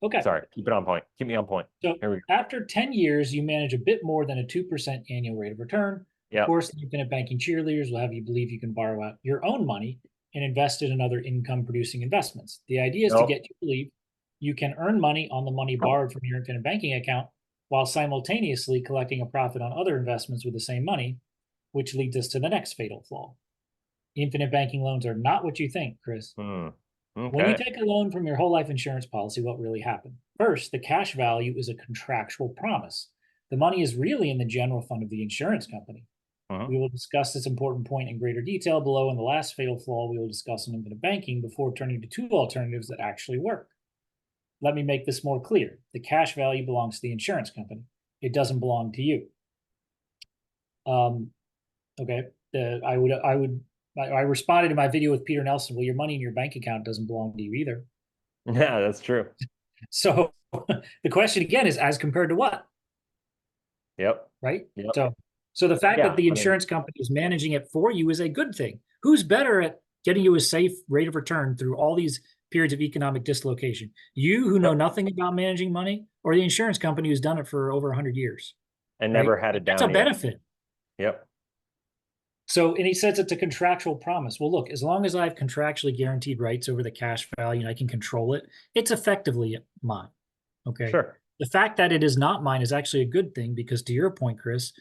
Okay. Sorry, keep it on point. Keep me on point. So Here we go. after 10 years, you manage a bit more than a 2% annual rate of return. Of Yep. course, the infinite banking cheerleaders will have you believe you can borrow out your own money and invest it in other income producing investments. The idea is to Nope. get you to believe you can earn money on the money borrowed from your infinite banking account while simultaneously collecting a profit on other investments with the same money, which leads us to the next fatal flaw. Infinite banking loans are not what you think, Chris. Hmm. When you Okay. take a loan from your whole life insurance policy, what really happened? First, the cash value is a contractual promise. The money is really in the general fund of the insurance company. Mhm. We will discuss this important point in greater detail below. In the last fatal flaw, we will discuss in infinite banking before turning to two alternatives that actually work. Let me make this more clear. The cash value belongs to the insurance company. It doesn't belong to you. Okay. I responded to my video with Peter Nelson. Well, your money in your bank account doesn't belong to you either. Yeah, that's true. So the question again is, as compared to what? Yep. Right? Yep. So the fact that Yeah. the I mean, insurance company is managing it for you is a good thing. Who's better at getting you a safe rate of return through all these periods of economic dislocation? You who know yep. nothing about managing money, or the insurance company who's done it for over 100 years, And right? never had a That's a down year. benefit. Yep. So, and he says it's a contractual promise. Well, look, as long as I have contractually guaranteed rights over the cash value and I can control it, it's effectively mine. Okay. Sure. The fact that it is not mine is actually a good thing because, to your point, Chris,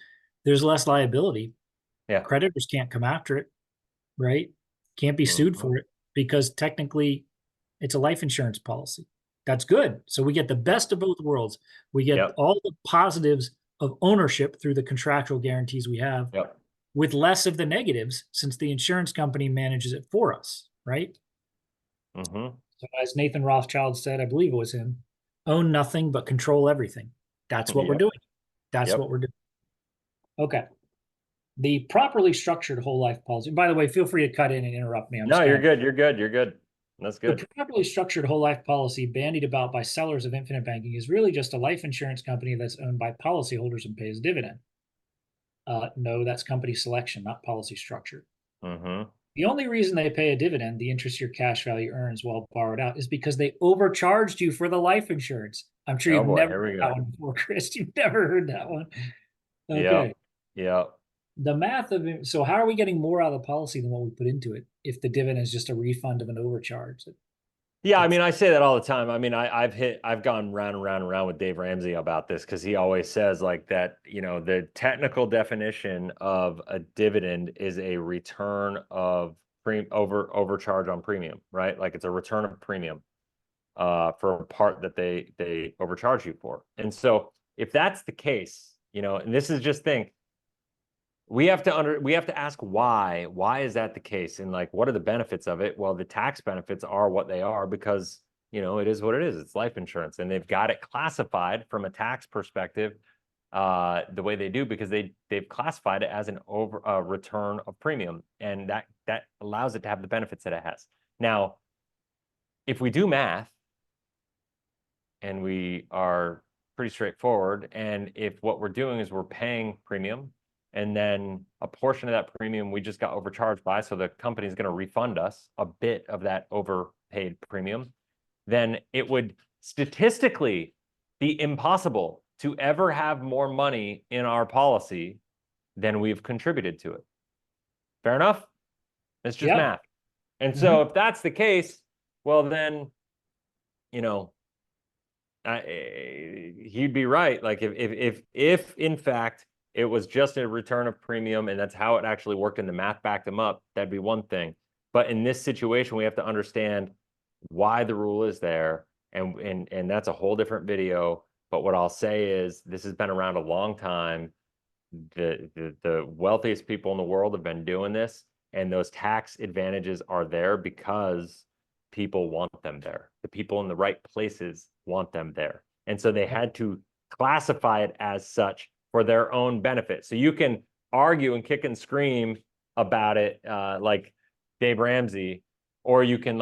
there's less liability. Yeah. Creditors can't come after it, right? Can't be sued Mhm. for it because technically it's a life insurance policy. That's good. So we get the Yep. best of both worlds. We get Yep. all the positives of ownership through the contractual guarantees we have Yep. with less of the negatives since the insurance company manages it for us, right? Hmm. So as Nathan Rothschild said, I believe it was him, own nothing but control everything. That's what we're Yep. doing. That's what Yep. we're doing. Okay. The properly structured whole life policy. By the way, feel free to cut in and interrupt me. I'm No, just you're kind of good. You're good. You're good. That's the good. properly structured whole life policy bandied about by sellers of infinite banking is really just a life insurance company that's owned by policyholders and pays a dividend. No, that's company selection, not policy structure. Hmm. The only reason they pay a dividend, the interest your cash value earns while borrowed out, is because they overcharged you for the life insurance. I'm sure Oh you've boy, never here we heard that go. one before, Chris. You've never heard that one. Yep. Okay. Yep. The math of it. So, how are we getting more out of the policy than what we put into it if the dividend is just a refund of an overcharge? Yeah, I That's mean, I say that all the time. I mean, I've gone round and round and round with Dave Ramsey about this because he always says like that, the technical definition of a dividend is a return of overcharge on premium, right? Like it's a return of premium for a part that they overcharge you for. And so if that's the case, and this is just think, we have to ask why is that the case, and like what are the benefits of it? Well, the tax benefits are what they are because it is what it is. It's life insurance, and they've got it classified from a tax perspective the way they do because they've classified it as an return of premium, and that allows it to have the benefits that it has. Now if we do math and we are pretty straightforward, and if what we're doing is we're paying premium and then a portion of that premium we just got overcharged by, so the company is going to refund us a bit of that overpaid premium, then it would statistically be impossible to ever have more money in our policy than we've contributed to it. Fair enough? It's just yeah. math. And so Mm-hmm. if that's the case, well then, you know, he'd be right. Like if in fact it was just a return of premium and that's how it actually worked and the math backed him up, that'd be one thing. But in this situation, we have to understand why the rule is there, and that's a whole different video. But what I'll say is this has been around a long time. The wealthiest people in the world have been doing this, and those tax advantages are there because people want them there. The people in the right places want them there. And so they had to classify it as such for their own benefit. So you can argue and kick and scream about it like Dave Ramsey, or you can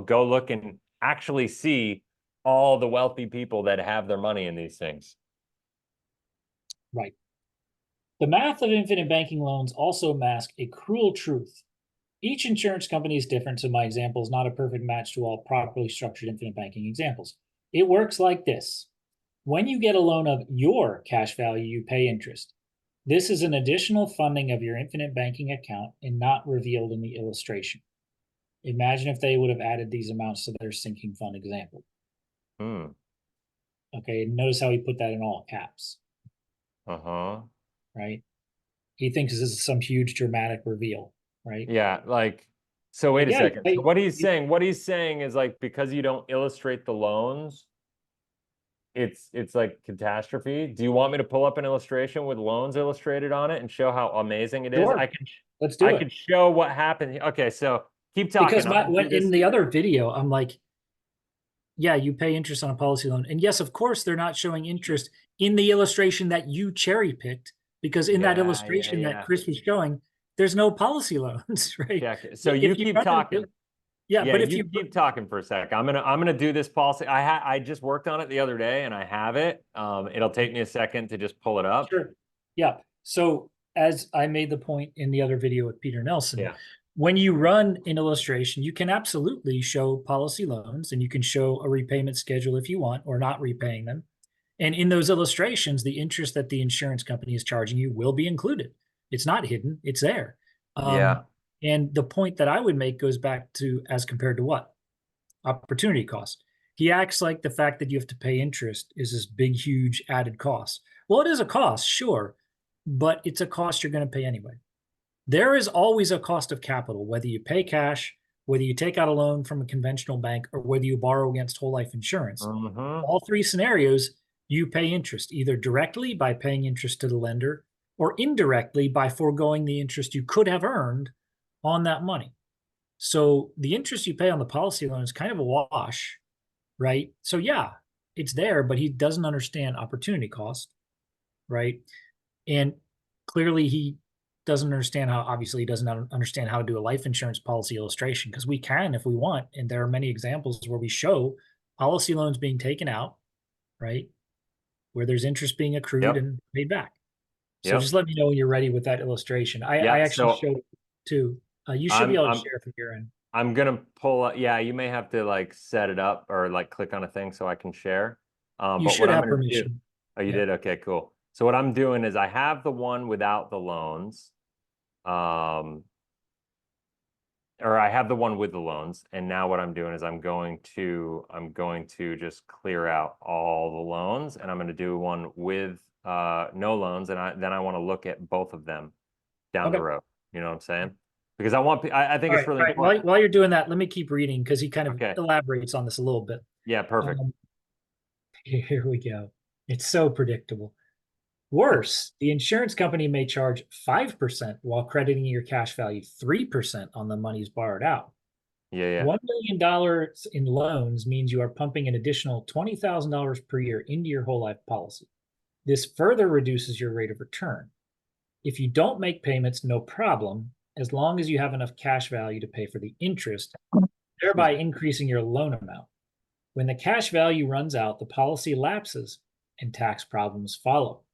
go look and actually see all the wealthy people that have their money in these things. Right. The math of infinite banking loans also mask a cruel truth. Each insurance company is different, so my example is not a perfect match to all properly structured infinite banking examples. It works like this. When you get a loan of your cash value, you pay interest. This is an additional funding of your infinite banking account and not revealed in the illustration. Imagine if they would have added these amounts to their sinking fund example. Hmm. Okay, and notice how he put that in all caps, Uh-huh. right? He thinks this is some huge dramatic reveal, right? Yeah, like, so wait Like, a yeah, second. So what he's saying is like, because you don't illustrate the loans, it's like catastrophe. Do you want me to pull up an illustration with loans illustrated on it and show how amazing it is? sure, let's I do can it. show what happened. Okay, so keep Because talking. I'm gonna do in this. the other video, I'm like, yeah, you pay interest on a policy loan. And yes, of course, they're not showing interest in the illustration that you cherry picked, because in that illustration that Yeah. Chris was showing, there's no policy loans, right? Check it. So you If you keep run talking. yeah, Yeah, but if you you, keep talking for a sec. I'm gonna do this policy. I just worked on it the other day and I have it. It'll take me a second to just pull it up. sure, yeah. So as I made the point in the other video with Peter Nelson, Yeah. when you run an illustration, you can absolutely show policy loans and you can show a repayment schedule if you want, or not repaying them. And in those illustrations, the interest that the insurance company is charging you will be included. It's not hidden, it's there. Yeah. And the point that I would make goes back to, as compared to what? Opportunity cost. He acts like the fact that you have to pay interest is this big, huge added cost. Well, it is a cost, sure, but it's a cost you're going to pay anyway. There is always a cost of capital, whether you pay cash, whether you take out a loan from a conventional bank, or whether you borrow against whole life insurance. Mm-hmm. All three scenarios, you pay interest, either directly by paying interest to the lender or indirectly by foregoing the interest you could have earned on that money. So the interest you pay on the policy loan is kind of a wash, right? So yeah, it's there, but he doesn't understand opportunity cost, right? And clearly he doesn't understand how, obviously he doesn't understand how to do a life insurance policy illustration, because we can if we want. And there are many examples where we show policy loans being taken out, right? Where there's interest being accrued Yep. and paid back. So Yep. just let me know when you're ready with that illustration. I Yeah. actually So showed it too. You should be I'm able to I'm share from your end. I'm gonna pull up. Yeah, you may have to like set it up or like click on a thing so I can share. You But what should I'm have gonna do. permission. Oh, you Yeah. did? Okay, cool. So what I'm doing is I have the one without the loans. Um, or I have the one with the loans, and now what I'm doing is I'm going to just clear out all the loans, and I'm going to do one with no loans, and then I want to look at both of them down the Okay. road. You know what I'm saying? Because I think All it's right. really All right. While, important. while you're doing that, let me keep reading because he kind of Okay. elaborates on this a little bit. Yeah, perfect. Here we go. It's so predictable. Worse, the insurance company may charge 5% while crediting your cash value 3% on the monies borrowed out. Yeah, yeah. $1 million in loans means you are pumping an additional $20,000 per year into your whole life policy. This further reduces your rate of return. If you don't make payments, no problem, as long as you have enough cash value to pay for the interest, Excuse thereby me. increasing your loan amount. When the cash value runs out, the policy lapses and tax problems follow.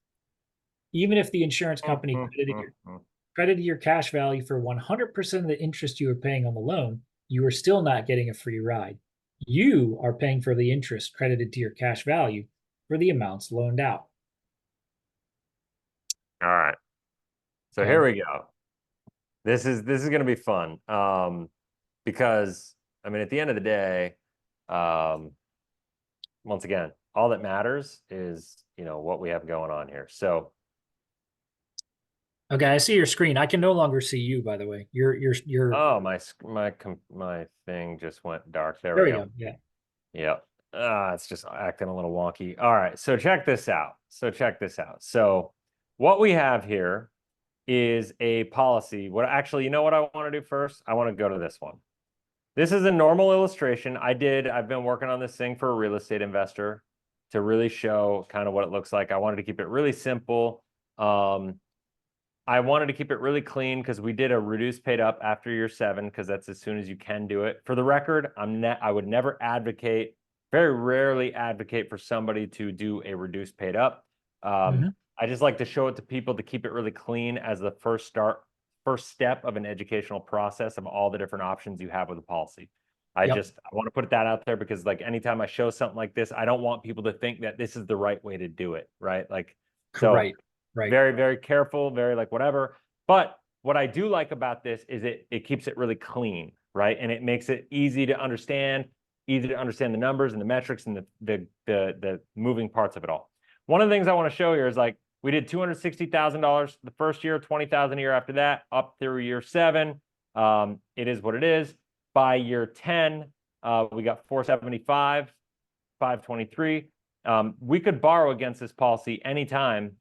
Even if the insurance company credited your cash value for 100% of the interest you were paying on the loan, you are still not getting a free ride. You are paying for the interest credited to your cash value for the amounts loaned out. All right. So here Okay. we go. This is going to be fun. Because I mean, at the end of the day, once again, all that matters is, what we have going on here. So, Okay, I see your screen. I can no longer see you, by the way. You're oh, my thing just went dark. There there we we go. go. Yeah. Yep. It's just acting a little wonky. All right, so check this out. So what we have here is a policy. What actually, you know what I want to do first? I want to go to this one. This is a normal illustration. I've been working on this thing for a real estate investor to really show kind of what it looks like. I wanted to keep it really simple. I wanted to keep it really clean because we did a reduced paid up after year 7 because that's as soon as you can do it. For the record, I would never advocate, very rarely advocate for somebody to do a reduced paid up. I just like to show it to people to keep it really clean as the first step of an educational process of all the different options you have with a policy. I Yep. want to put that out there because like anytime I show something like this, I don't want people to think that this is the right way to do it, right? Like, so Right. very, very careful, very like whatever. But what I do like about this is it keeps it really clean, right? And it makes it easy to understand the numbers and the metrics and the moving parts of it all. One of the things I want to show here is like we did $260,000 the first year, 20,000 a year after that, up through year 7. It is what it is. By year 10, we got 475, 523. We could borrow against this policy anytime,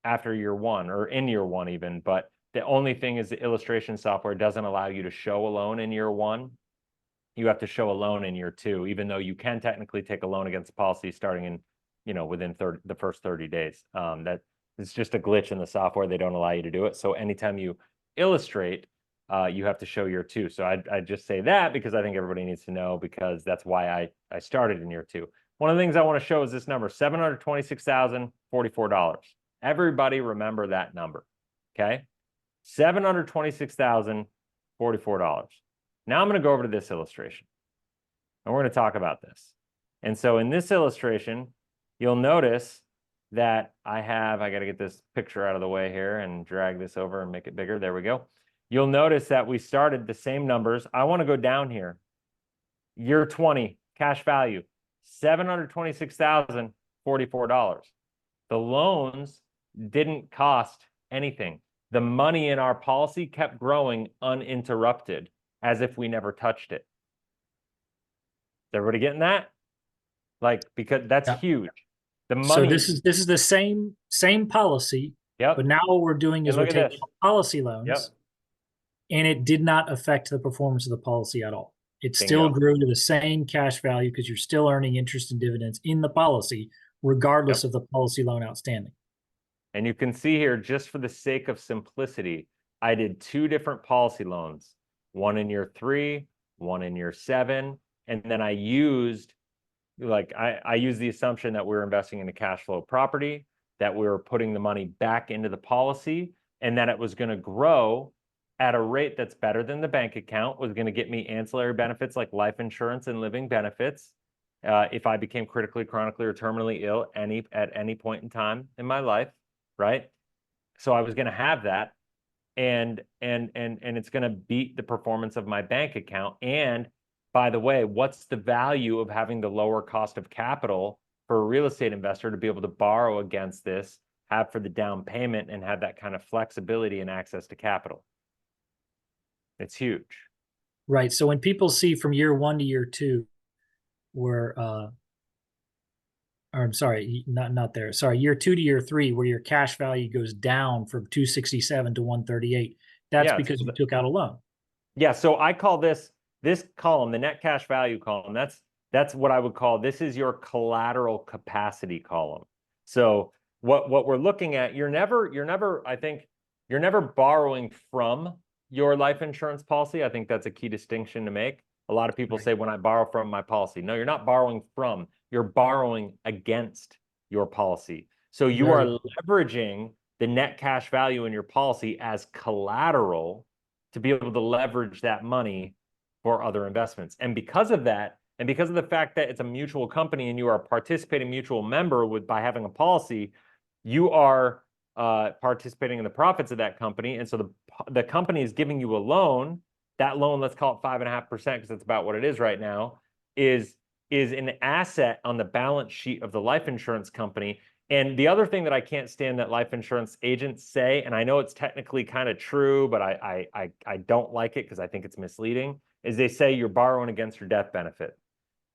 after year 1 or in year 1 even. But the only thing is the illustration software doesn't allow you to show a loan in year 1. You have to show a loan in year 2, even though you can technically take a loan against the policy starting in, within the first 30 days. That it's just a glitch in the software. They don't allow you to do it. So anytime you illustrate, you have to show year 2. So I just say that because I think everybody needs to know, because that's why I started in year 2. One of the things I want to show is this number, $726,044. Everybody remember that number, okay? $726,044. Now I'm going to go over to this illustration, and we're going to talk about this. And so in this illustration, you'll notice that I got to get this picture out of the way here and drag this over and make it bigger. There we go. You'll notice that we started the same numbers. I want to go down here. Year 20, cash value, $726,044. The loans didn't cost anything. The money in our policy kept growing uninterrupted, as if we never touched it. Is everybody getting that? Like, because that's huge. The money. So this is the same policy. Yep. But now what we're doing is And we're look at taking this. policy loans. Yep. And it did not affect the performance of the policy at all. It Bingo. still grew to the same cash value because you're still earning interest and dividends in the policy, regardless of the policy loan outstanding. And you can see here, just for the sake of simplicity, I did 2 different policy loans, one in year 3, one in year 7. And then I used, I used the assumption that we were investing in a cash flow property, that we were putting the money back into the policy, and that it was going to grow at a rate that's better than the bank account, was going to get me ancillary benefits like life insurance and living benefits if I became critically, chronically, or terminally ill at any point in time in my life, right? So I was going to have that, and it's going to beat the performance of my bank account. And by the way, what's the value of having the lower cost of capital for a real estate investor to be able to borrow against this, have for the down payment, and have that kind of flexibility and access to capital? It's huge. Right. So when people see from year 1 to year 2, where or I'm sorry, not there. Sorry, year 2 to year 3, where your cash value goes down from 267 to 138. That's because you took out a loan. Yeah. So I call this column, the net cash value column. That's what I would call, this is your collateral capacity column. So what we're looking at, you're never borrowing from your life insurance policy. I think that's a key distinction to make. A lot of people say, when I borrow from my policy. No, you're not borrowing from, you're borrowing against your policy. So you are leveraging the net cash value in your policy as collateral to be able to leverage that money for other investments. And because of that, and because of the fact that it's a mutual company and you are a participating mutual member by having a policy, you are participating in the profits of that company. And so the company is giving you a loan. That loan, let's call it 5.5%, because that's about what it is right now, is an asset on the balance sheet of the life insurance company. And the other thing that I can't stand that life insurance agents say, and I know it's technically kind of true, but I don't like it because I think it's misleading, is they say you're borrowing against your death benefit.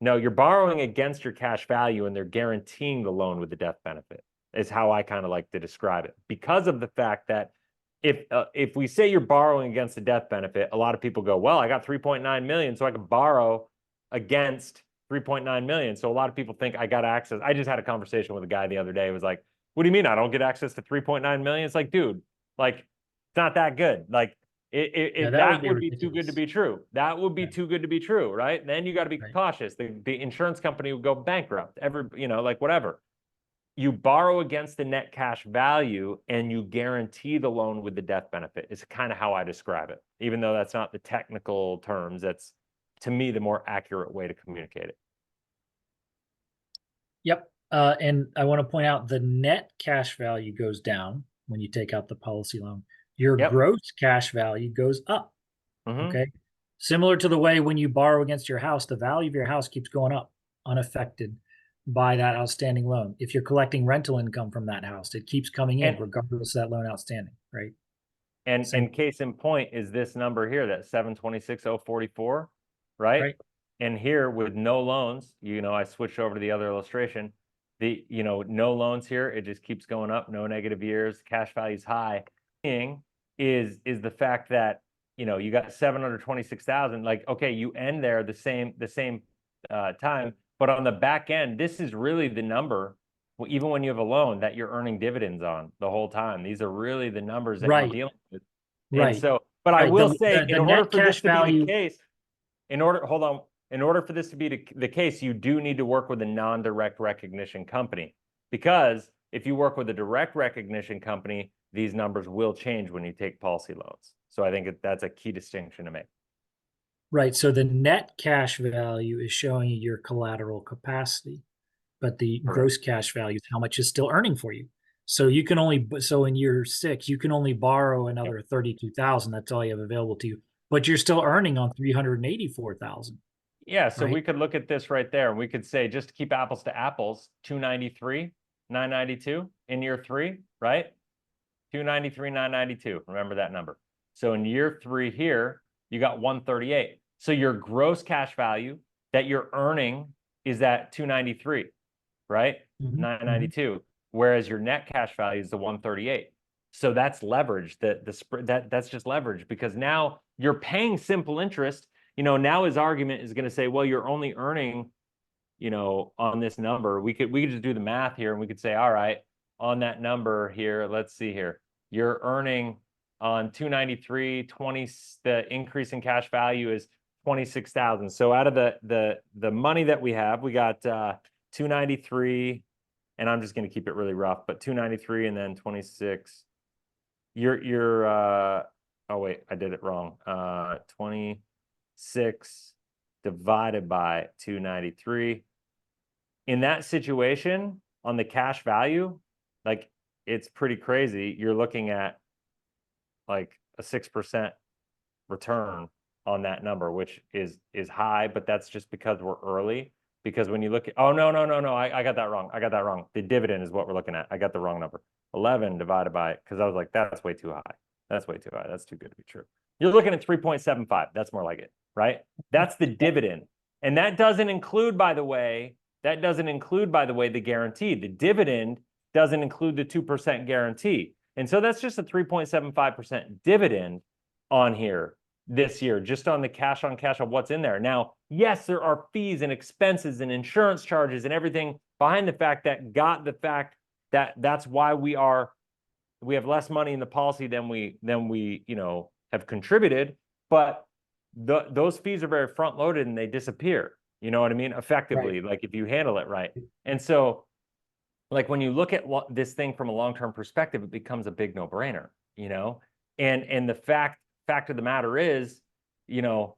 No, you're borrowing against your cash value, and they're guaranteeing the loan with the death benefit, is how I kind of like to describe it. Because of the fact that if we say you're borrowing against the death benefit, a lot of people go, well, I got 3.9 million, so I can borrow against 3.9 million. So a lot of people think I got access. I just had a conversation with a guy the other day. It was like, what do you mean I don't get access to 3.9 million? It's like, dude, like, it's not that good. Like, that would be too good to be true. That would be too good to be true, right? Then you got to be cautious. The insurance company would go bankrupt. Like whatever. You borrow against the net cash value and you guarantee the loan with the death benefit. Is kind of how I describe it, even though that's not the technical terms. That's to me, the more accurate way to communicate it. Yep. And I want to point out the net cash value goes down when you take out the policy loan. Your Yep. gross cash value goes up. Okay. Similar to the way when you borrow against your house, the value of your house keeps going up unaffected by that outstanding loan. If you're collecting rental income from that house, it keeps coming in regardless of that loan outstanding, right? And case in point is this number here, that 726,044, right? Right. And here with no loans, I switched over to the other illustration. No loans here, it just keeps going up, no negative years, cash value's high. Is the fact that you got 726,000, like, okay, you end there the same time, but on the back end, this is really the number, even when you have a loan, that you're earning dividends on the whole time. These are really the numbers that you're dealing with. And so, but I will say, in order for this to be the case, in order for this to be the case, you do need to work with a non-direct recognition company, because if you work with a direct recognition company, these numbers will change when you take policy loans. So I think that's a key distinction to make. Right. So the net cash value is showing you your collateral capacity, but the gross cash value is how much is still earning for you. So you can only, so in year 6, you can only borrow another 32,000. That's all you have available to you, but you're still earning on 384,000. Yeah. So we could look at this right there, and we could say, just to keep apples to apples, 293, 992 in year 3, right? 293, 992. Remember that number. So in year 3 here, you got 138. So your gross cash value that you're earning is at 293, right? 992. Whereas your net cash value is the 138. So that's leverage. That's just leverage, because now you're paying simple interest. Now his argument is going to say, well, you're only earning, on this number. We could just do the math here, and we could say, all right, on that number here, let's see here, you're earning on 293, the increase in cash value is 26,000. So out of the money that we have, we got 293, and I'm just going to keep it really rough, but 293 and then 26. Oh wait, I did it wrong. 26 divided by 293. In that situation, on the cash value, like, it's pretty crazy. You're looking at like a 6% return on that number, which is high, but that's just because we're early. Because when you look at, oh, no, I got that wrong. The dividend is what we're looking at. I got the wrong number. 11 divided by, because I was like, that's way too high. That's way too high. That's too good to be true. You're looking at 3.75. That's more like it, right? That's the dividend. And that doesn't include, by the way, the guarantee. The dividend doesn't include the 2% guarantee. And so that's just a 3.75% dividend on here this year, just on the cash on what's in there. Now, yes, there are fees and expenses and insurance charges and everything behind the fact that that's why we have less money in the policy than we have contributed. But those fees are very front loaded, and they disappear. You know what I mean? Effectively, like, if you handle it right. And so, like, when you look at this thing from a long-term perspective, it becomes a big no-brainer, and the fact of the matter is, the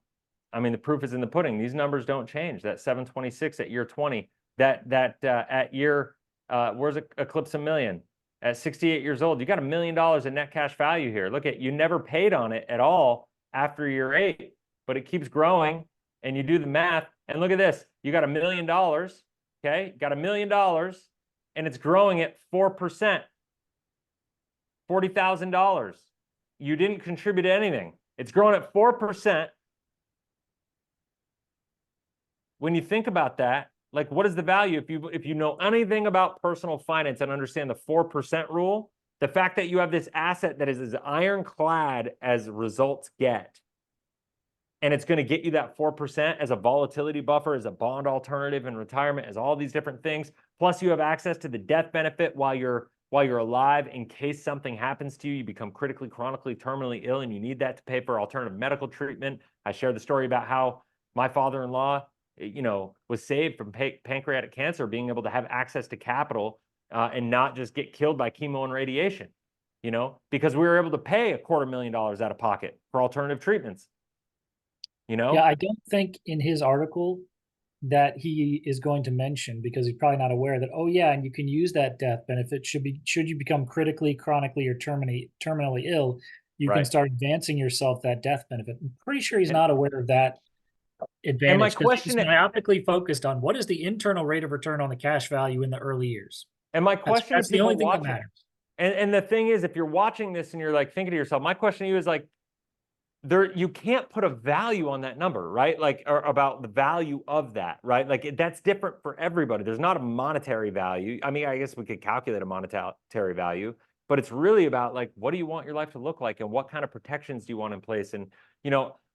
proof is in the pudding. These numbers don't change. That 726 at year 20, that at year, where's eclipse a million? At 68 years old, you got $1 million in net cash value here. Look at, you never paid on it at all after year 8, but it keeps growing, and you do the math, and look at this. You got $1 million, okay? Got $1 million, and it's growing at 4%, $40,000. You didn't contribute anything. It's growing at 4%. When you think about that, like, what is the value? If you know anything about personal finance and understand the 4% rule, the fact that you have this asset that is as ironclad as results get, and it's going to get you that 4% as a volatility buffer, as a bond alternative in retirement, as all these different things. Plus, you have access to the death benefit while you're alive, in case something happens to you. You become critically, chronically, terminally ill, and you need that to pay for alternative medical treatment. I shared the story about how my father-in-law, was saved from pancreatic cancer, being able to have access to capital and not just get killed by chemo and radiation, because we were able to pay $250,000 out of pocket for alternative treatments. you Yeah, know? I don't think in his article that he is going to mention, because he's probably not aware that, oh yeah, and you can use that death benefit should you become critically, chronically, or terminally ill, you can Right. start advancing yourself that death benefit. I'm pretty sure he's And not aware of that and my advantage because he's question myopically focused on what is the internal rate of return on the cash value in the early years. and my That's question to that's the only people thing that watching, matters. and the thing is, if you're watching this and you're like thinking to yourself, my question to you is like, you can't put a value on that number, right? Like, or about the value of that, right? Like that's different for everybody. There's not a monetary value. I mean, I guess we could calculate a monetary value, but it's really about like, what do you want your life to look like and what kind of protections do you want in place? And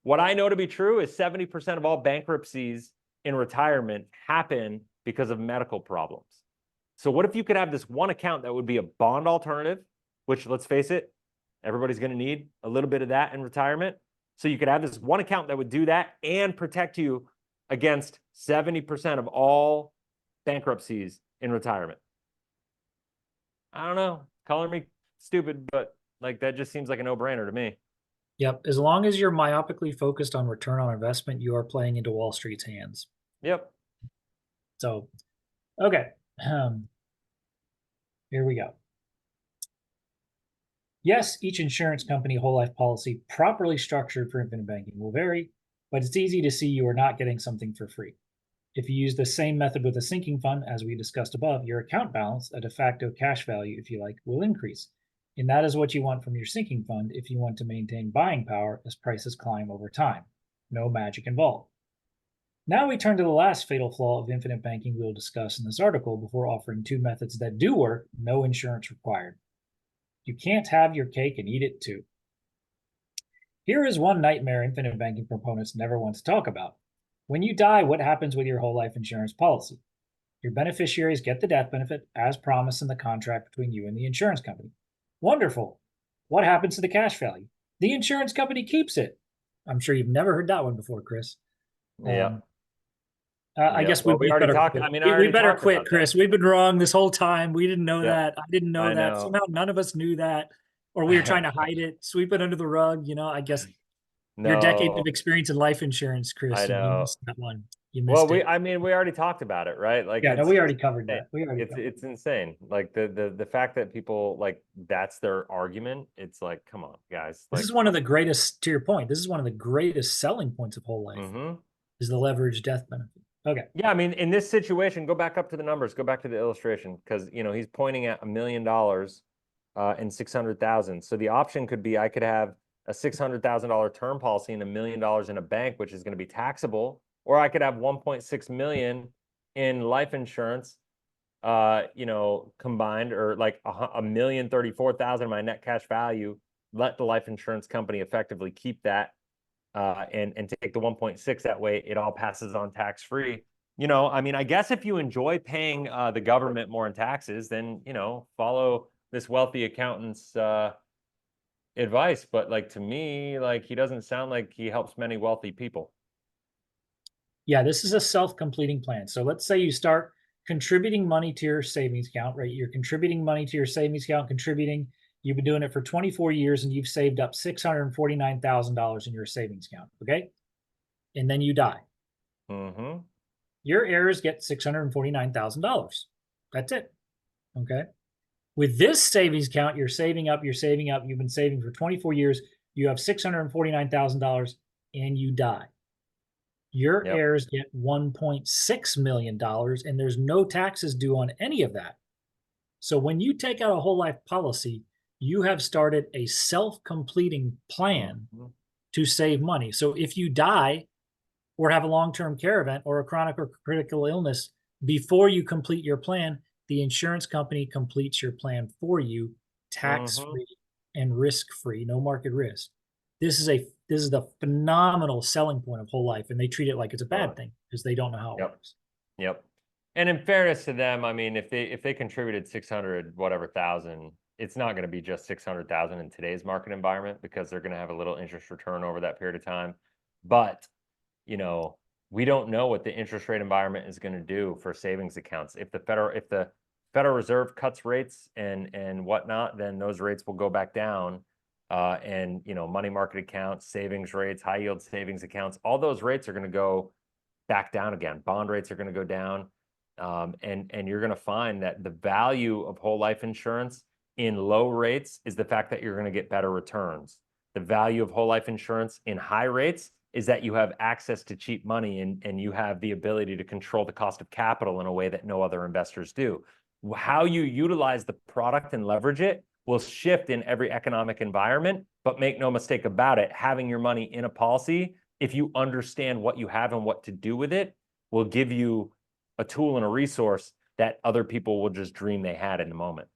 what I know to be true is 70% of all bankruptcies in retirement happen because of medical problems. So what if you could have this one account that would be a bond alternative, which, let's face it, everybody's going to need a little bit of that in retirement. So you could have this one account that would do that and protect you against 70% of all bankruptcies in retirement. I don't know. Color me stupid, but like that just seems like a no-brainer to me. Yep. As long as you're myopically focused on return on investment, you are playing into Wall Street's hands. Yep. So, okay. Here we go. Yes, each insurance company whole life policy properly structured for infinite banking will vary, but it's easy to see you are not getting something for free. If you use the same method with a sinking fund, as we discussed above, your account balance, a de facto cash value, if you like, will increase. And that is what you want from your sinking fund if you want to maintain buying power as prices climb over time. No magic involved. Now we turn to the last fatal flaw of infinite banking we'll discuss in this article before offering two methods that do work, no insurance required. You can't have your cake and eat it too. Here is one nightmare infinite banking proponents never want to talk about. When you die, what happens with your whole life insurance policy? Your beneficiaries get the death benefit as promised in the contract between you and the insurance company. Wonderful. What happens to the cash value? The insurance company keeps it. I'm sure you've never heard that one before, Chris. Yeah. I Yeah. guess we Well, we both already better talked. quit. I mean, I We already better talked quit, about that. Chris. We've been wrong this whole time. We didn't know Yeah. that. I didn't know I that. know. Somehow none of us knew that, or we were trying to hide it, sweep it under the rug. I guess your decades No, of experience in life insurance, I Chris, you know. missed that one. You Well, missed it. I mean, we already talked about it, right? Like Yeah, no, it's we already covered insane. that. We already covered It's insane. Like the fact that people like that's their argument. It's like, come on, guys. This Like, is one of the greatest, to your point, this is one of the greatest selling points of whole life mm-hmm. is the leveraged death benefit. Okay. Yeah, I mean, in this situation, go back up to the numbers, go back to the illustration, because he's pointing at $1 million and 600,000. So the option could be I could have a $600,000 term policy and $1 million in a bank, which is going to be taxable, or I could have 1.6 million in life insurance, combined, or like $1,034,000 my net cash value. Let the life insurance company effectively keep that and take the 1.6. That way it all passes on tax free. I mean, I guess if you enjoy paying the government more in taxes, then follow this wealthy accountant's advice. But like, to me, like, he doesn't sound like he helps many wealthy people. Yeah, this is a self-completing plan. So let's say you start contributing money to your savings account, right? You're contributing money to your savings account, you've been doing it for 24 years and you've saved up $649,000 in your savings account, okay? And then you die. Mm-hmm. Your heirs get $649,000. That's it. Okay. With this savings account, you're saving up, you've been saving for 24 years, you have $649,000 and you die. Your Yep. heirs get $1.6 million and there's no taxes due on any of that. So when you take out a whole life policy, you have started a self-completing plan to save money. So if you die or have a long-term care event or a chronic or critical illness before you complete your plan, the insurance company completes your plan for you, tax-free and risk-free, no market risk. This is the phenomenal selling point of whole life, and they treat it like it's a bad thing because they don't know how it works. Yep. And in fairness to them, I mean, if they contributed 600 whatever thousand, it's not going to be just 600,000 in today's market environment because they're going to have a little interest return over that period of time. But we don't know what the interest rate environment is going to do for savings accounts. If the Federal Reserve cuts rates and whatnot, then those rates will go back down. and money market accounts, savings rates, high yield savings accounts, all those rates are going to go back down again. Bond rates are going to go down. And you're going to find that the value of whole life insurance in low rates is the fact that you're going to get better returns. The value of whole life insurance in high rates is that you have access to cheap money and you have the ability to control the cost of capital in a way that no other investors do. How you utilize the product and leverage it will shift in every economic environment, but make no mistake about it, having your money in a policy, if you understand what you have and what to do with it, will give you a tool and a resource that other people will just dream they had in the moment.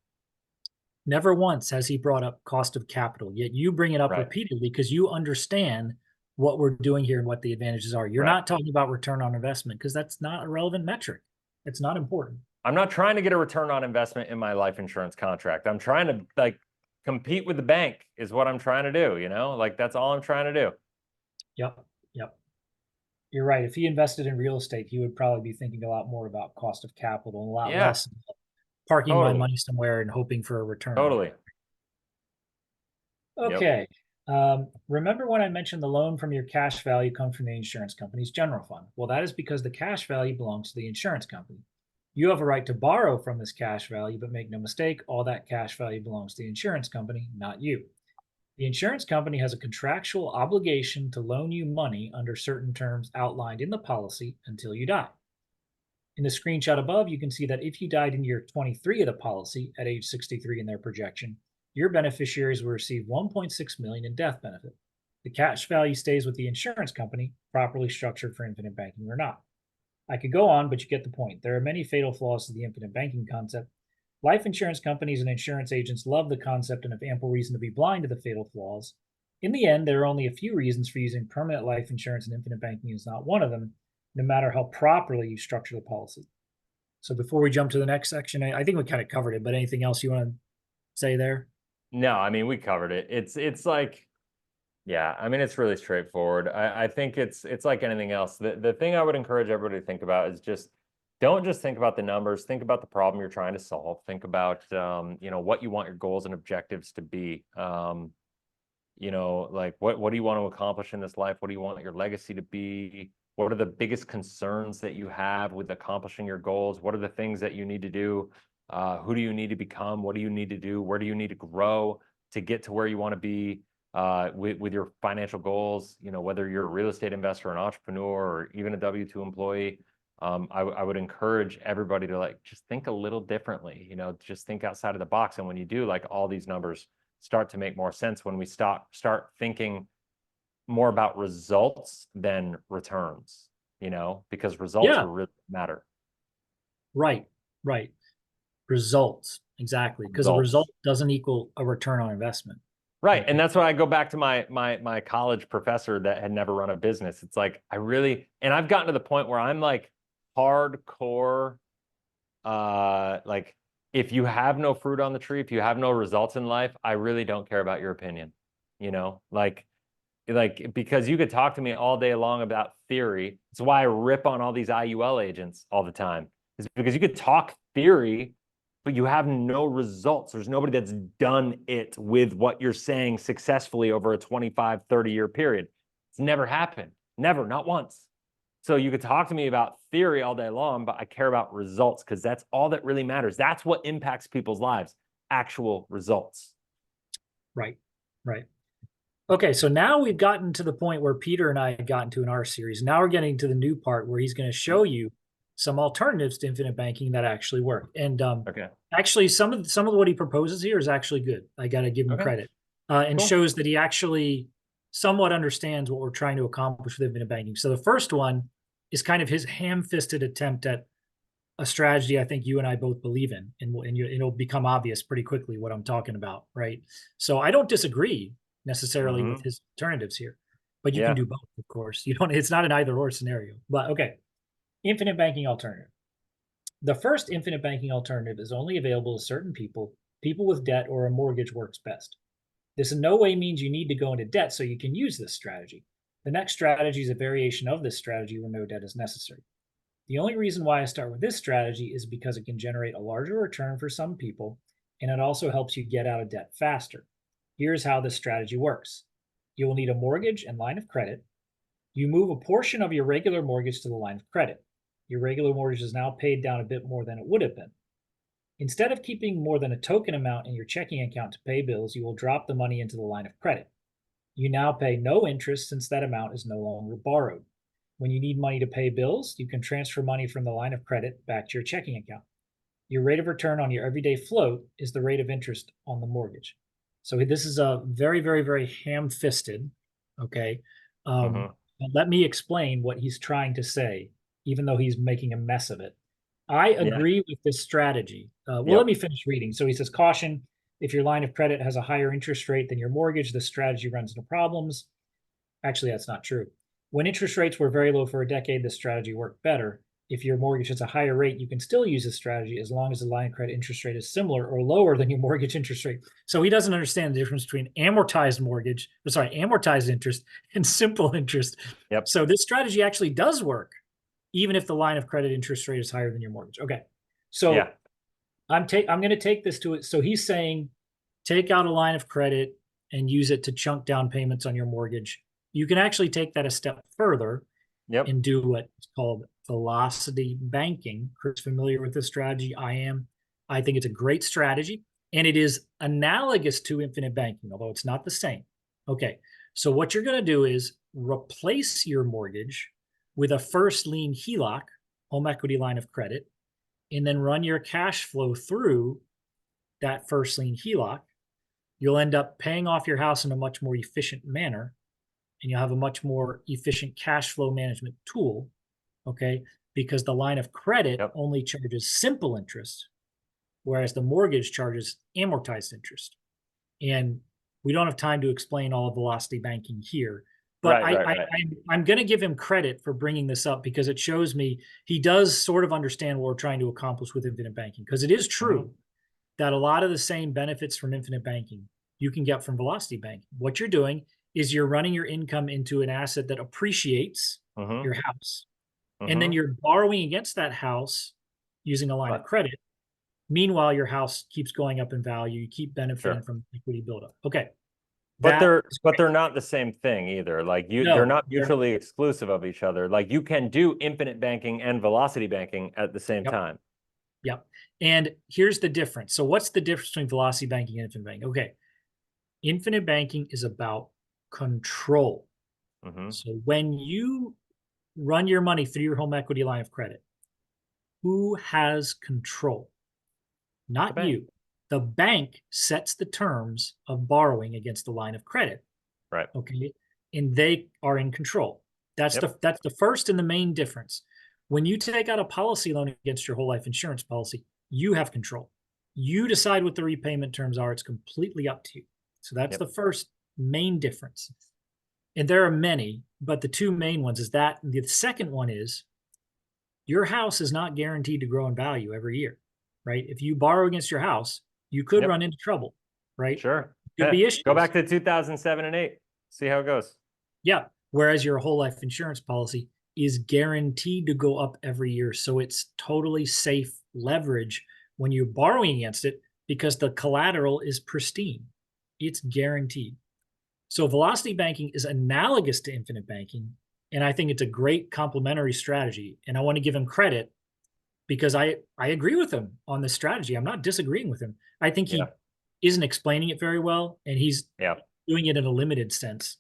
Never once has he brought up cost of capital, yet you bring it up Right. repeatedly because you understand what we're doing here and what the advantages are. You're Right. not talking about return on investment because that's not a relevant metric. It's not important. I'm not trying to get a return on investment in my life insurance contract. I'm trying to compete with the bank is what I'm trying to do, that's all I'm trying to do. Yep. You're right. If he invested in real estate, he would probably be thinking a lot more about cost of capital and a lot Yeah, less about parking my totally. money somewhere and hoping for a return. Totally. Okay. Remember when I mentioned the loan from your cash value comes from the insurance company's general fund? Well, that is because the cash value belongs to the insurance company. You have a right to borrow from this cash value, but make no mistake, all that cash value belongs to the insurance company, not you. The insurance company has a contractual obligation to loan you money under certain terms outlined in the policy until you die. In the screenshot above, you can see that if you died in year 23 of the policy at age 63 in their projection, your beneficiaries will receive 1.6 million in death benefit. The cash value stays with the insurance company, properly structured for infinite banking or not. I could go on, but you get the point. There are many fatal flaws to the infinite banking concept. Life insurance companies and insurance agents love the concept and have ample reason to be blind to the fatal flaws. In the end, there are only a few reasons for using permanent life insurance, and infinite banking is not one of them, no matter how properly you structure the policy. So before we jump to the next section, I think we kind of covered it, but anything else you want to say there? No, I mean, we covered it. It's like, yeah, I mean, it's really straightforward. I think it's like anything else. The thing I would encourage everybody to think about is just don't just think about the numbers. Think about the problem you're trying to solve. Think about what you want your goals and objectives to be. Like what do you want to accomplish in this life? What do you want your legacy to be? What are the biggest concerns that you have with accomplishing your goals? What are the things that you need to do? Who do you need to become? What do you need to do? Where do you need to grow to get to where you want to be with your financial goals? Whether you're a real estate investor, an entrepreneur, or even a W-2 employee, I would encourage everybody to just think a little differently. Just think outside of the box. And when you do, all these numbers start to make more sense when we start thinking more about results than returns, because results really matter. Right. Results, exactly, because a result doesn't equal a return on investment. Right, and that's why I go back to my college professor that had never run a business. It's like and I've gotten to the point where I'm hardcore, if you have no fruit on the tree, if you have no results in life, I really don't care about your opinion. Because you could talk to me all day long about theory. It's why I rip on all these IUL agents all the time. It's because you could talk theory, but you have no results. There's nobody that's done it with what you're saying successfully over a 25, 30-year period. It's never happened. Never, not once. So you could talk to me about theory all day long, but I care about results because that's all that really matters. That's what impacts people's lives, actual results. Right. Okay, so now we've gotten to the point where Peter and I had gotten to in our series. Now we're getting to the new part where he's going to show you some alternatives to infinite banking that actually work. And actually, some of what he proposes here is actually good. I got to give him credit, and shows that he actually somewhat understands what we're trying to accomplish with infinite banking. So the first one is kind of his ham-fisted attempt at a strategy I think you and I both believe in, and it'll become obvious pretty quickly what I'm talking about, right? So I don't disagree necessarily with his alternatives here, but you can do both, of course. It's not an either-or scenario. But okay, infinite banking alternative. The first infinite banking alternative is only available to certain people with debt or a mortgage works best. This in no way means you need to go into debt so you can use this strategy. The next strategy is a variation of this strategy where no debt is necessary. The only reason why I start with this strategy is because it can generate a larger return for some people, and it also helps you get out of debt faster. Here's how this strategy works. You will need a mortgage and line of credit. You move a portion of your regular mortgage to the line of credit. Your regular mortgage is now paid down a bit more than it would have been. Instead of keeping more than a token amount in your checking account to pay bills, you will drop the money into the line of credit. You now pay no interest since that amount is no longer borrowed. When you need money to pay bills, you can transfer money from the line of credit back to your checking account. Your rate of return on your everyday float is the rate of interest on the mortgage. So this is a very, very, very ham-fisted, okay? hmm Let me explain what he's trying to say, even though he's making a mess of it. I Yeah. agree with this strategy. Let Yep. me finish reading. So he says, caution, if your line of credit has a higher interest rate than your mortgage, this strategy runs into problems. Actually, that's not true. When interest rates were very low for a decade, this strategy worked better. If your mortgage has a higher rate, you can still use this strategy as long as the line of credit interest rate is similar or lower than your mortgage interest rate. So he doesn't understand the difference between amortized interest and simple interest. Yep. So this strategy actually does work, even if the line of credit interest rate is higher than your mortgage. Okay. So Yeah. I'm going to take this to it. So he's saying, take out a line of credit and use it to chunk down payments on your mortgage. You can actually take that a step further Yep. and do what's called velocity banking. Chris, familiar with this strategy? I am. I think it's a great strategy, and it is analogous to infinite banking, although it's not the same. Okay, so what you're going to do is replace your mortgage with a first lien HELOC, home equity line of credit, and then run your cash flow through that first lien HELOC. You'll end up paying off your house in a much more efficient manner, and you'll have a much more efficient cash flow management tool, okay? Because the line of credit Yep. only charges simple interest, whereas the mortgage charges amortized interest. And we don't have time to explain all of velocity banking here, but Right. I'm going to give him credit for bringing this up because it shows me he does sort of understand what we're trying to accomplish with infinite banking. Because it is true that a lot of the same benefits from infinite banking you can get from velocity banking. What you're doing is you're running your income into an asset that appreciates your house. And then you're borrowing against that house using a line of credit. Meanwhile, your house keeps going up in value. You keep benefiting from equity buildup. Okay. But That is they're great. not the same thing either. Like they're No, not they're- mutually exclusive of each other. Like you can do infinite banking and velocity banking at the same Yep. time. Yep. And here's the difference. So what's the difference between velocity banking and infinite banking? Okay. Infinite banking is about control. So when you run your money through your home equity line of credit, who has control? Not you. The bank sets the terms of borrowing against the line of credit. Right. Okay. And they are in control. That's the first and the main difference. When you take out a policy loan against your whole life insurance policy, you have control. You decide what the repayment terms are. It's completely up to you. So that's the first main difference. And there are many, but the two main ones is that. And the second one is your house is not guaranteed to grow in value every year, right? If you borrow against your house, you could run into trouble, right? Sure. Could be issues. Go back to 2007 and 8. See how it goes. Yeah. Whereas your whole life insurance policy is guaranteed to go up every year. So it's totally safe leverage when you're borrowing against it because the collateral is pristine. It's guaranteed. So velocity banking is analogous to infinite banking. And I think it's a great complementary strategy. And I want to give him credit because I agree with him on this strategy. I'm not disagreeing with him. I think he isn't explaining it very well, and he's doing it in a limited sense.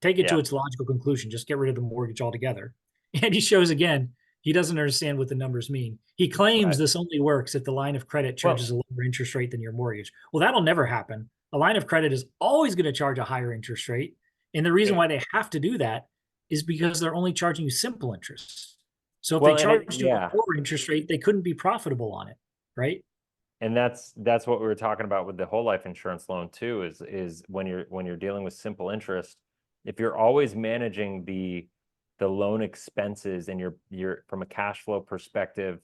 Take it to its logical conclusion. Just get rid of the mortgage altogether. And he shows again, he doesn't understand what the numbers mean. He claims this only works if the line of credit charges a lower interest rate than your mortgage. Well, that'll never happen. A line of credit is always going to charge a higher interest rate. And the reason why they have to do that is because they're only charging you simple interest. So if they charged you a lower interest rate, they couldn't be profitable on it, right? And that's what we were talking about with the whole life insurance loan too, is when you're dealing with simple interest, if you're always managing the loan expenses and you're from a cash flow perspective,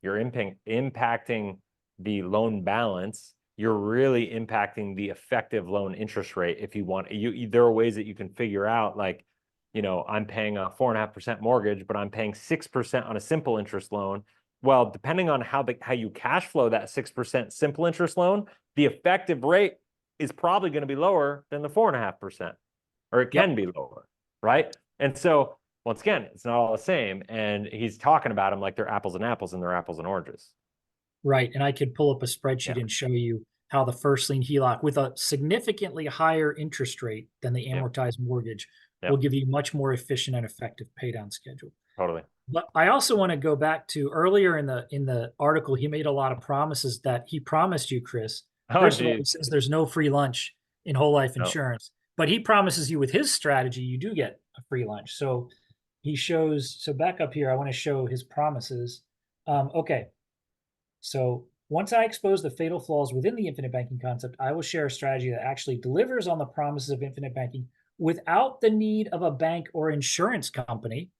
you're impacting the loan balance, you're really impacting the effective loan interest rate. If you want, there are ways that you can figure out, like, you know, I'm paying a 4.5% mortgage, but I'm paying 6% on a simple interest loan. Well, depending on how you cash flow that 6% simple interest loan, the effective rate is probably going to be lower than the 4.5%, or it can be lower, right? And so once again, it's not all the same. And he's talking about them like they're apples and apples and they're apples and oranges. Right. And I could pull up a spreadsheet and show you how the first lien HELOC with a significantly higher interest rate than the amortized mortgage will give you much more efficient and effective pay down schedule. Totally. But I also want to go back to earlier in the article, he made a lot of promises that he promised you, Chris. First of all, he says there's no free lunch in whole life insurance, but he promises you with his strategy, you do get a free lunch. So he shows, so back up here, I want to show his promises. Okay. So once I expose the fatal flaws within the infinite banking concept, I will share a strategy that actually delivers on the promises of infinite banking without the need of a bank or insurance company.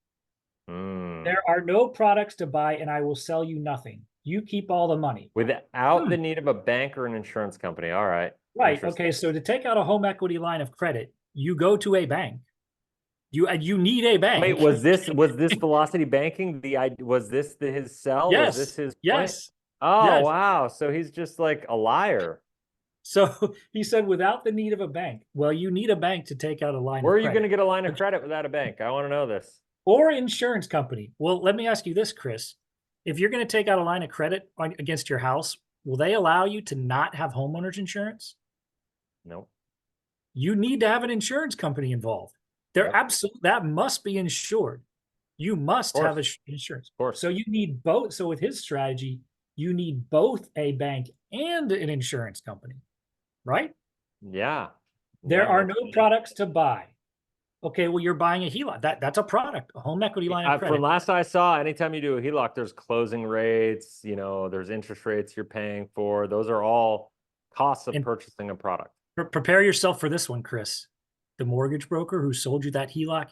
There are no products to buy, and I will sell you nothing. You keep all the money. Without the need of a bank or an insurance company. All right. Right. Okay. So to take out a home equity line of credit, you go to a bank. You need a bank. Wait, was this velocity banking? Was this his sell? Yes. Was this his yes. Oh, yes. wow. So he's just like a liar. So he said, without the need of a bank. Well, you need a bank to take out a line of credit. Where are you going to get a line of credit without a bank? I want to know this. Or insurance company. Well, let me ask you this, Chris. If you're going to take out a line of credit against your house, will they allow you to not have homeowners insurance? No. You need to have an insurance company involved. They're absolutely, that must be insured. You must have insurance. Of course. So you need both. So with his strategy, you need both a bank and an insurance company, right? Yeah. There are no products to buy. Okay, well, you're buying a HELOC. That's a product, a home equity line of credit. From last I saw, anytime you do a HELOC, there's closing rates, there's interest rates you're paying for. Those are all costs of purchasing a product. Prepare yourself for this one, Chris. The mortgage broker who sold you that HELOC,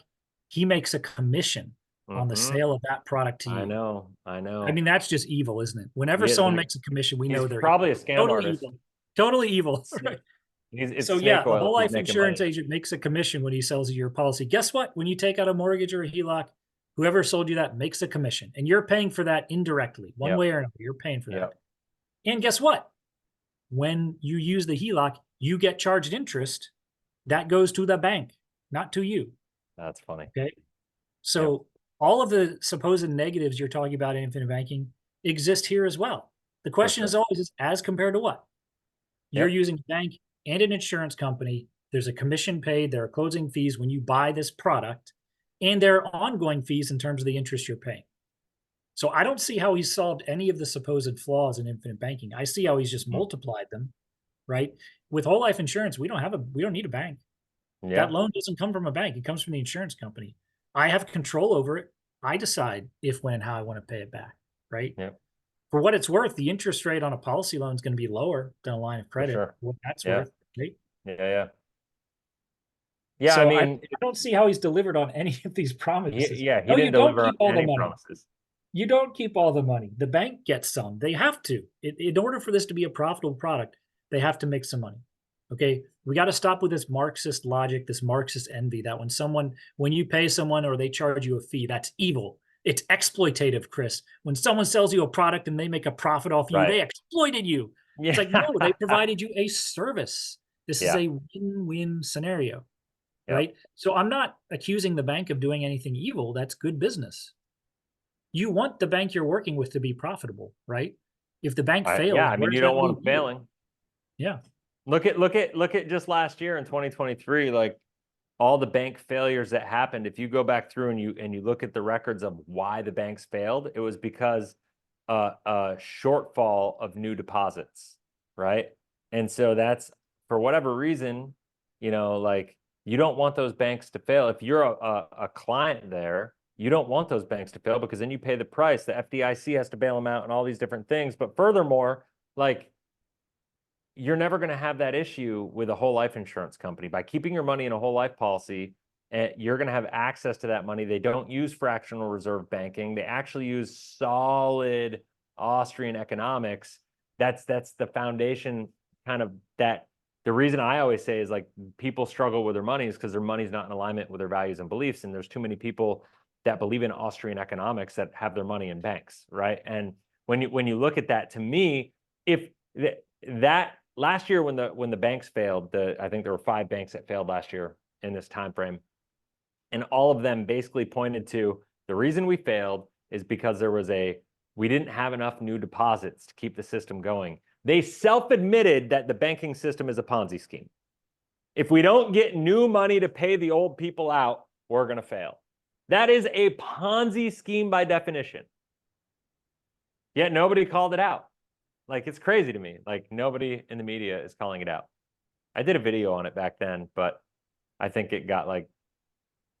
he makes a commission on the sale of that product to you. I know. I mean, that's just evil, isn't it? Whenever someone makes a commission, we know they're probably a scam artist. Totally evil. So yeah, the whole life insurance agent makes a commission when he sells you your policy. Guess what? When you take out a mortgage or a HELOC, whoever sold you that makes a commission, and you're paying for that indirectly, one way or another. You're paying for that. And guess what? When you use the HELOC, you get charged interest. That goes to the bank, not to you. That's funny. Okay. So all of the supposed negatives you're talking about in infinite banking exist here as well. The question is always, as compared to what? You're using a bank and an insurance company. There's a commission paid. There are closing fees when you buy this product, and there are ongoing fees in terms of the interest you're paying. So I don't see how he's solved any of the supposed flaws in infinite banking. I see how he's just multiplied them, right? With whole life insurance, we don't need a bank. That loan doesn't come from a bank. It comes from the insurance company. I have control over it. I decide if, when, and how I want to pay it back, right? For what it's worth, the interest rate on a policy loan is going to be lower than a line of credit. What that's worth, right? Yeah, so I mean, I don't see how he's delivered on any of these promises. He didn't deliver on any promises. You don't keep all the money. The bank gets some. They have to. In order for this to be a profitable product, they have to make some money. Okay, we got to stop with this Marxist logic, this Marxist envy, that when you pay someone or they charge you a fee, that's evil. It's exploitative, Chris. When someone sells you a product and they make a profit off you, they exploited you. It's like, no, they provided you a service. This is a win-win scenario, right? So I'm not accusing the bank of doing anything evil. That's good business. You want the bank you're working with to be profitable, right? If the bank fails, I mean, you don't want them failing. Yeah. Look at just last year in 2023, like all the bank failures that happened. If you go back through and you look at the records of why the banks failed, it was because a shortfall of new deposits, right? And so that's, for whatever reason, like, you don't want those banks to fail. If you're a client there, you don't want those banks to fail, because then you pay the price. The FDIC has to bail them out and all these different things. But furthermore, like, you're never going to have that issue with a whole life insurance company. By keeping your money in a whole life policy, you're going to have access to that money. They don't use fractional reserve banking. They actually use solid Austrian economics. That's the foundation, kind of, that the reason I always say is, like, people struggle with their money is because their money's not in alignment with their values and beliefs. And there's too many people that believe in Austrian economics that have their money in banks, right? And when you look at that, to me, if that last year when the banks failed, I think there were 5 banks that failed last year in this time frame, and all of them basically pointed to the reason we failed is because we didn't have enough new deposits to keep the system going. They self-admitted that the banking system is a Ponzi scheme. If we don't get new money to pay the old people out, we're going to fail. That is a Ponzi scheme by definition. Yet nobody called it out. Like, it's crazy to me. Like, nobody in the media is calling it out. I did a video on it back then, but I think it got like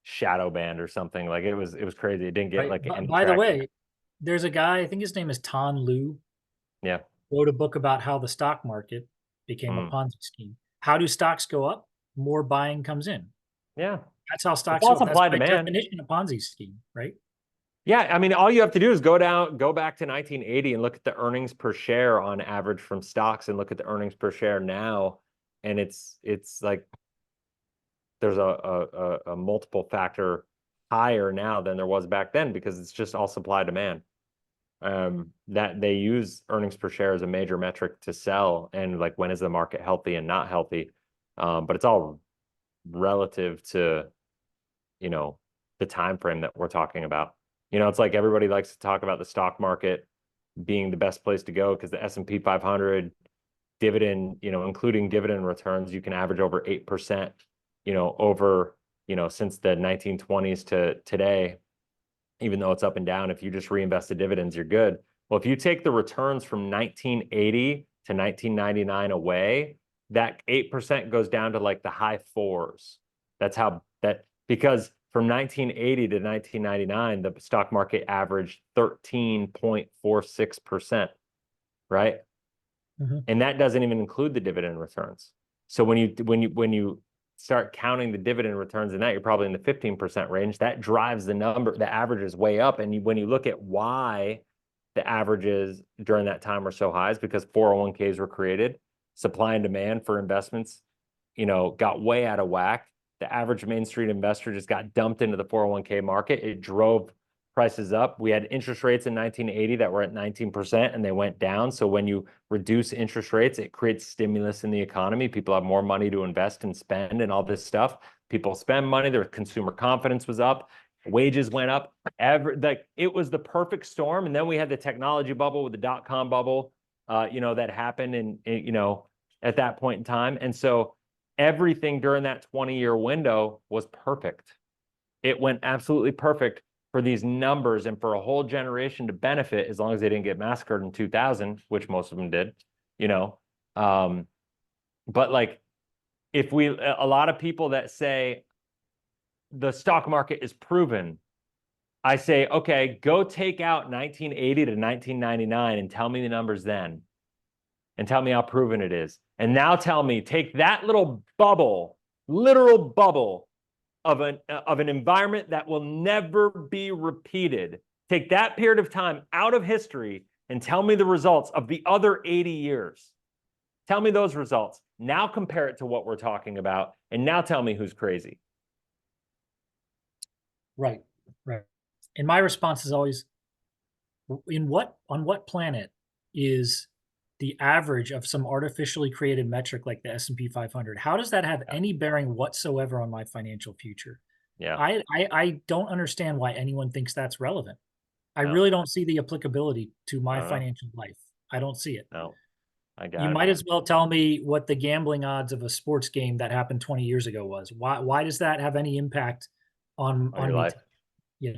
shadow banned or something. Like, it was crazy. It didn't get like any By the traction. way, there's a guy, I think his name is Tan Lu, Yeah. wrote a book about how the stock market became a Ponzi scheme. How do stocks go up? More buying comes in. Yeah. That's how stocks all go up. That's supply by demand. definition a Ponzi scheme, right? Yeah, I mean, all you have to do is go back to 1980 and look at the earnings per share on average from stocks, and look at the earnings per share now, and it's like there's a multiple factor higher now than there was back then, because it's just all supply demand. That they use earnings per share as a major metric to sell, and like, when is the market healthy and not healthy? But it's all relative to, you know, the time frame that we're talking about. You know, it's like everybody likes to talk about the stock market being the best place to go because the S&P 500 dividend, you know, including dividend returns, you can average over 8%, you know, over, you know, since the 1920s to today, even though it's up and down. If you just reinvest the dividends, you're good. Well, if you take the returns from 1980 to 1999 away, that 8% goes down to like the high 4s. That's how that, because from 1980 to 1999, the stock market averaged 13.46%, right? And that doesn't even include the dividend returns. So when you start counting the dividend returns in that, you're probably in the 15% range. That drives the number, the averages way up. And when you look at why the averages during that time were so high, is because 401ks were created. Supply and demand for investments, you know, got way out of whack. The average Main Street investor just got dumped into the 401k market. It drove prices up. We had interest rates in 1980 that were at 19%, and they went down. So when you reduce interest rates, it creates stimulus in the economy. People have more money to invest and spend and all this stuff. People spend money. Their consumer confidence was up. Wages went up. It was the perfect storm. And then we had the technology bubble with the dot-com bubble, you know, that happened you know, at that point in time. And so everything during that 20-year window was perfect. It went absolutely perfect for these numbers and for a whole generation to benefit, as long as they didn't get massacred in 2000, which most of them did, you know. But like, a lot of people that say the stock market is proven, I say, okay, go take out 1980 to 1999 and tell me the numbers then, and tell me how proven it is. And now tell me, take that little bubble, literal bubble of an environment that will never be repeated. Take that period of time out of history and tell me the results of the other 80 years. Tell me those results. Now compare it to what we're talking about, and now tell me who's crazy. Right. And my response is always, on what planet is the average of some artificially created metric like the S&P 500? How does that have any bearing whatsoever on my financial future? Yeah. I don't understand why anyone thinks that's relevant. I really don't see the applicability to my financial life. I don't see it. No, I got it. You might as well tell me what the gambling odds of a sports game that happened 20 years ago was. Why does that have any impact on your life? You know,